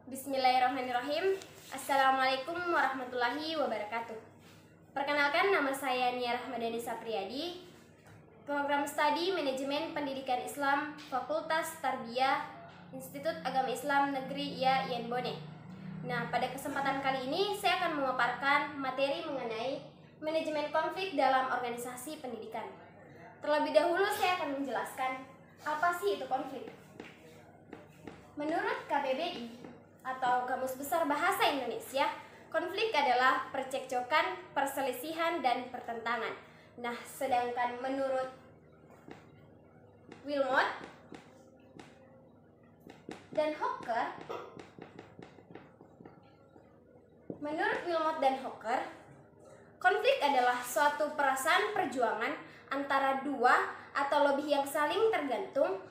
Bismillahirrahmanirrahim. Assalamualaikum warahmatullahi wabarakatuh. Perkenalkan, nama saya Nia Rahmadani Sapriyadi, Program Studi Manajemen Pendidikan Islam, Fakultas Tarbiyah, Institut Agama Islam Negeri IA Yen Bone. Nah, pada kesempatan kali ini saya akan memaparkan materi mengenai manajemen konflik dalam organisasi pendidikan. Terlebih dahulu saya akan menjelaskan apa sih itu konflik. Menurut KBBI atau Kamus Besar Bahasa Indonesia, konflik adalah percekcokan, perselisihan, dan pertentangan. Nah, sedangkan menurut Wilmot dan Hocker, konflik adalah suatu perasaan perjuangan antara dua atau lebih yang saling tergantung,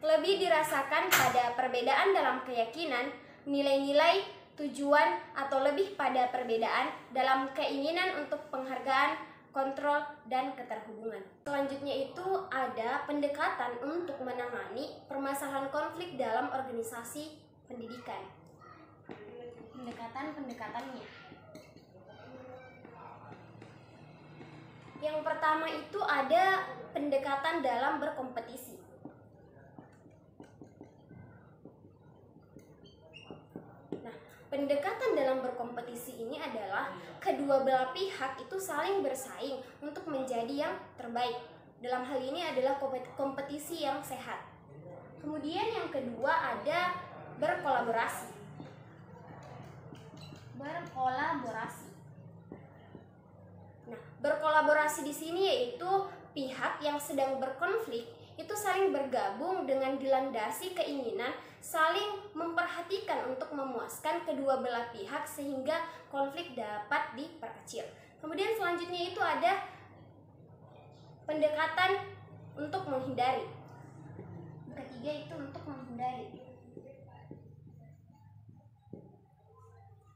lebih dirasakan pada perbedaan dalam keyakinan, nilai-nilai, tujuan, atau lebih pada perbedaan dalam keinginan untuk penghargaan, kontrol, dan keterhubungan. Selanjutnya itu ada pendekatan untuk menangani permasalahan konflik dalam organisasi pendidikan. Pendekatannya. Yang pertama itu ada pendekatan dalam berkompetisi. Pendekatan dalam berkompetisi ini adalah kedua belah pihak itu saling bersaing untuk menjadi yang terbaik. Dalam hal ini adalah kompetisi yang sehat. Kemudian yang kedua ada berkolaborasi. Nah, berkolaborasi di sini yaitu pihak yang sedang berkonflik itu saling bergabung dengan dilandasi keinginan saling memperhatikan untuk memuaskan kedua belah pihak sehingga konflik dapat diperkecil. Kemudian selanjutnya itu ada pendekatan untuk menghindari. Ketiga itu untuk menghindari.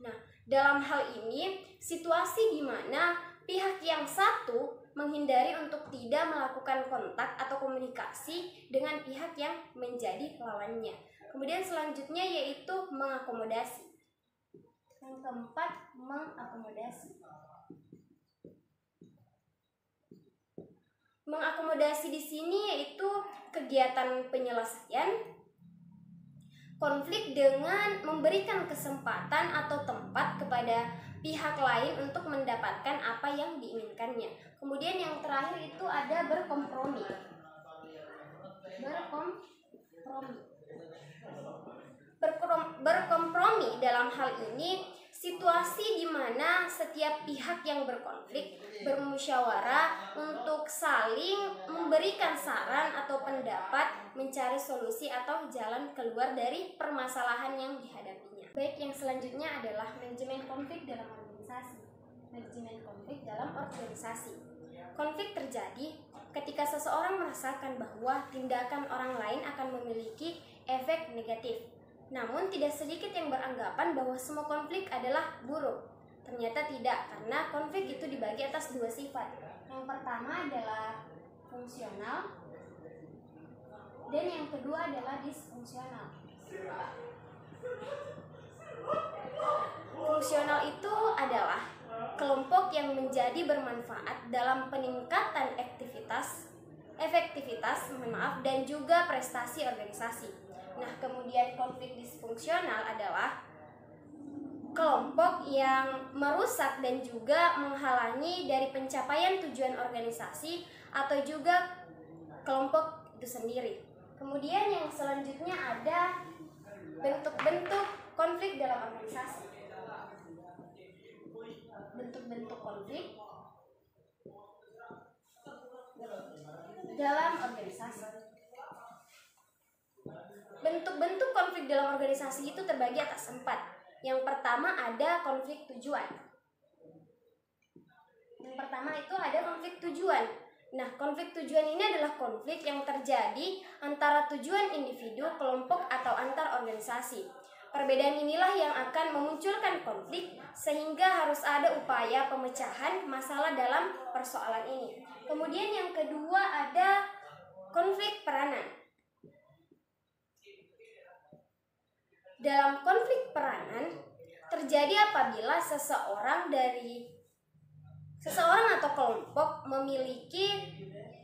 Nah, dalam hal ini situasi di mana pihak yang satu menghindari untuk tidak melakukan kontak atau komunikasi dengan pihak yang menjadi lawannya. Kemudian selanjutnya yaitu mengakomodasi. Yang keempat, mengakomodasi. Mengakomodasi di sini yaitu kegiatan penyelesaian konflik dengan memberikan kesempatan atau tempat kepada pihak lain untuk mendapatkan apa yang diinginkannya. Kemudian yang terakhir itu ada berkompromi. Berkompromi dalam hal ini situasi di mana setiap pihak yang berkonflik bermusyawarah untuk saling memberikan saran atau pendapat, mencari solusi atau jalan keluar dari permasalahan yang dihadapinya. Baik, yang selanjutnya adalah manajemen konflik dalam organisasi. Konflik terjadi ketika seseorang merasakan bahwa tindakan orang lain akan memiliki efek negatif. Namun tidak sedikit yang beranggapan bahwa semua konflik adalah buruk. Ternyata tidak, karena konflik itu dibagi atas dua sifat. Yang pertama adalah fungsional dan yang kedua adalah disfungsional. Fungsional itu adalah kelompok yang menjadi bermanfaat dalam peningkatan efektivitas dan juga prestasi organisasi. Nah, kemudian konflik disfungsional adalah kelompok yang merusak dan juga menghalangi dari pencapaian tujuan organisasi atau juga kelompok itu sendiri. Kemudian yang selanjutnya ada bentuk-bentuk konflik dalam organisasi. Bentuk-bentuk konflik dalam organisasi. Bentuk-bentuk konflik dalam organisasi itu terbagi atas 4. Yang pertama ada konflik tujuan. Nah, konflik tujuan ini adalah konflik yang terjadi antara tujuan individu, kelompok, atau antar organisasi. Perbedaan inilah yang akan memunculkan konflik sehingga harus ada upaya pemecahan masalah dalam persoalan ini. Kemudian yang kedua ada konflik peranan. dalam konflik peranan terjadi apabila seseorang atau kelompok memiliki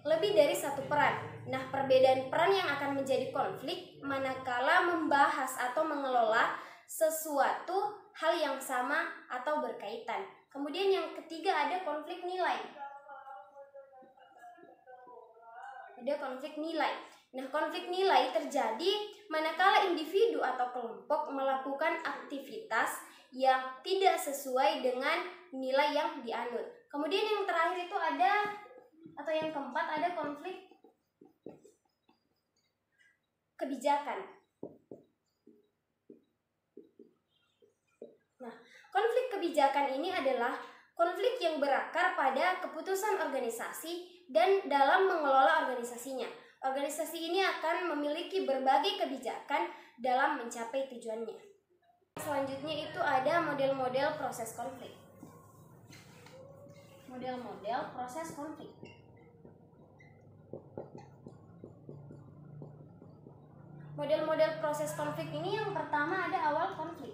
lebih dari satu peran. Nah, perbedaan peran yang akan menjadi konflik manakala membahas atau mengelola sesuatu hal yang sama atau berkaitan. Kemudian yang ketiga ada konflik nilai. Nah, konflik nilai terjadi manakala individu atau kelompok melakukan aktivitas yang tidak sesuai dengan nilai yang dianut. Kemudian yang terakhir itu yang keempat ada konflik kebijakan. Nah, konflik kebijakan ini adalah konflik yang berakar pada keputusan organisasi dan dalam mengelola organisasinya. Organisasi ini akan memiliki berbagai kebijakan dalam mencapai tujuannya. Selanjutnya itu ada model-model proses konflik. Model-model proses konflik. Model-model proses konflik ini yang pertama ada awal konflik.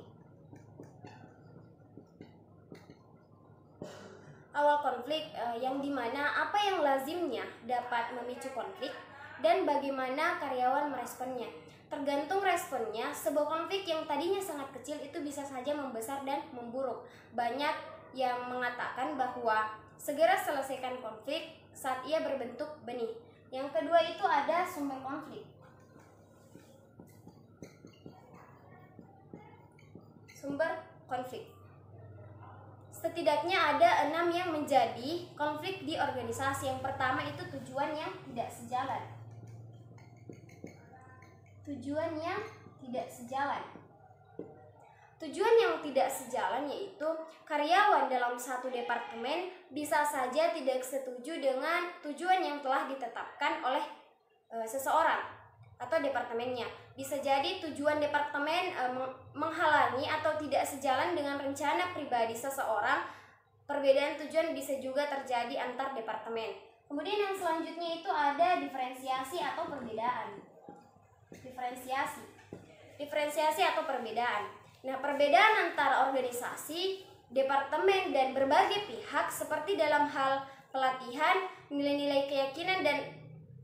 Awal konflik yang dimana apa yang lazimnya dapat memicu konflik dan bagaimana karyawan meresponnya. Tergantung responnya, sebuah konflik yang tadinya sangat kecil itu bisa saja membesar dan memburuk. Banyak yang mengatakan bahwa segera selesaikan konflik saat ia berbentuk benih. Yang kedua itu ada sumber konflik. Sumber konflik. Setidaknya ada 6 yang menjadi konflik di organisasi. Yang pertama itu tujuan yang tidak sejalan. Tujuan yang tidak sejalan yaitu karyawan dalam satu departemen bisa saja tidak setuju dengan tujuan yang telah ditetapkan oleh seseorang atau departemennya. Bisa jadi tujuan departemen menghalangi atau tidak sejalan dengan rencana pribadi seseorang. Perbedaan tujuan bisa juga terjadi antar departemen. Kemudian yang selanjutnya itu ada diferensiasi atau perbedaan. Diferensiasi atau perbedaan. Nah, perbedaan antara organisasi, departemen, dan berbagai pihak seperti dalam hal pelatihan, nilai-nilai keyakinan, dan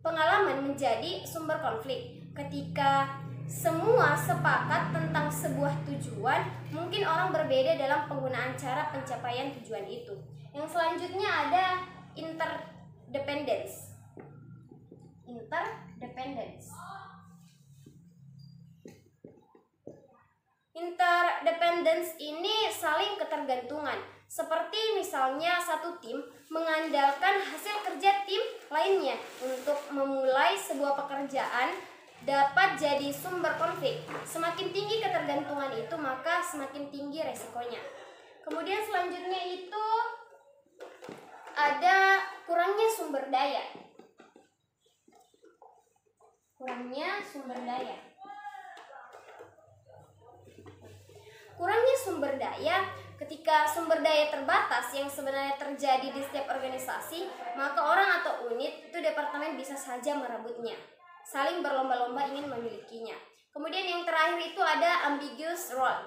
pengalaman menjadi sumber konflik. Ketika semua sepakat tentang sebuah tujuan, mungkin orang berbeda dalam penggunaan cara pencapaian tujuan itu. Yang selanjutnya ada interdependence. Interdependence ini saling ketergantungan. Seperti misalnya satu tim mengandalkan hasil kerja tim lainnya untuk memulai sebuah pekerjaan dapat jadi sumber konflik. Semakin tinggi ketergantungan itu, maka semakin tinggi resikonya. Kemudian selanjutnya itu ada kurangnya sumber daya. Kurangnya sumber daya, ketika sumber daya terbatas yang sebenarnya terjadi di setiap organisasi, maka orang atau unit itu departemen bisa saja merebutnya, saling berlomba-lomba ingin memilikinya. Kemudian yang terakhir itu ada ambiguous role.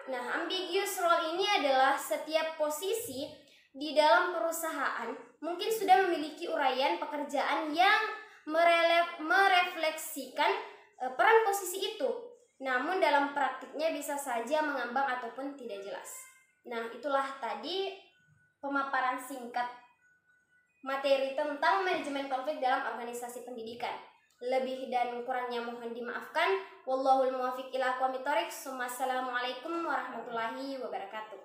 Nah, ambiguous role ini adalah setiap posisi di dalam perusahaan mungkin sudah memiliki uraian pekerjaan yang merefleksikan peran posisi itu, namun dalam praktiknya bisa saja mengambang ataupun tidak jelas. Nah, itulah tadi pemaparan singkat materi tentang manajemen konflik dalam organisasi pendidikan. Lebih dan kurangnya mohon dimaafkan. Wallahul muwaffiq ila aqwamit thoriq. Assalamualaikum warahmatullahi wabarakatuh.